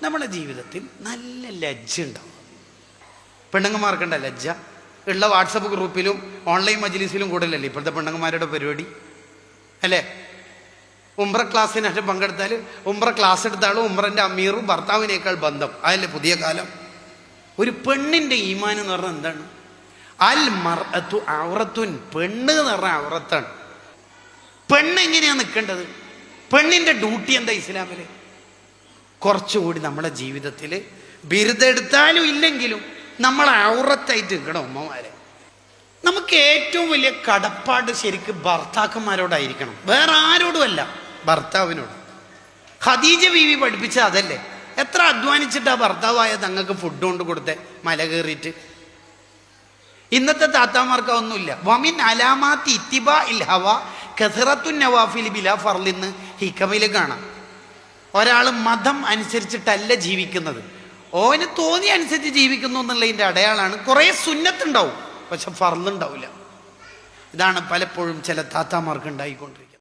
നമ്മുടെ ജീവിതത്തിൽ നല്ല ലജ്ജ ഉണ്ടാവും. പെണ്ണുങ്ങന്മാർക്കുണ്ട ലജ്ജ ഉള്ള വാട്സപ്പ് ഗ്രൂപ്പിലും ഓൺലൈൻ മജ്ലിസിലും കൂടുതലല്ലേ ഇപ്പോഴത്തെ പെണ്ണുങ്ങന്മാരുടെ പരിപാടി അല്ലേ? ഉംറ ക്ലാസ്സിനായിട്ട് പങ്കെടുത്താൽ ഉംറ ക്ലാസ് എടുത്താലും ഉംറൻ്റെ അമീറും ഭർത്താവിനേക്കാൾ ബന്ധം. അതല്ലേ പുതിയ കാലം. ഒരു പെണ്ണിൻ്റെ ഈമാൻ എന്ന് പറഞ്ഞാൽ എന്താണ്? അൽ മർഅത്തു ഔറത്തുൻ, പെണ്ണ് എന്ന് പറഞ്ഞാൽ ഔറത്താണ്. പെണ്ണ് എങ്ങനെയാണ് നിൽക്കേണ്ടത്? പെണ്ണിൻ്റെ ഡ്യൂട്ടി എന്താ ഇസ്ലാമിൽ? കുറച്ചുകൂടി നമ്മുടെ ജീവിതത്തിൽ ബിരുദെടുത്താലും ഇല്ലെങ്കിലും നമ്മൾ ഔറത്തായിട്ട് നിൽക്കണം. ഉമ്മമാരെ, നമുക്ക് ഏറ്റവും വലിയ കടപ്പാട് ശരിക്കും ഭർത്താക്കന്മാരോടായിരിക്കണം, വേറെ ആരോടുമല്ല, ഭർത്താവിനോട്. ഖദീജ ബീവി പഠിപ്പിച്ച അതല്ലേ? എത്ര അധ്വാനിച്ചിട്ടാ ഭർത്താവായ തങ്ങൾക്ക് ഫുഡ് കൊണ്ട് കൊടുത്തേ മല കയറിയിട്ട്. ഇന്നത്തെ താത്താമാർക്ക് ഒന്നുമില്ല. വമിൻ അലാമാത്തി ഇത്തിബാ ഇൽ ഹവ കസറത്തുൻ നവാഫിൽ ബിലാ ഫർളിന്ന് ഹിക്കമിൽ കാണാം. ഒരാൾ മതം അനുസരിച്ചിട്ടല്ല ജീവിക്കുന്നത്, ഓന് തോന്നി അനുസരിച്ച് ജീവിക്കുന്നു എന്നുള്ളതിൻ്റെ അടയാളാണ്. കുറേ സുന്നത്തുണ്ടാവും, പക്ഷെ ഫർളുണ്ടാവില്ല. ഇതാണ് പലപ്പോഴും ചില താത്താമാർക്ക് ഉണ്ടായിക്കൊണ്ടിരിക്കുന്നത്.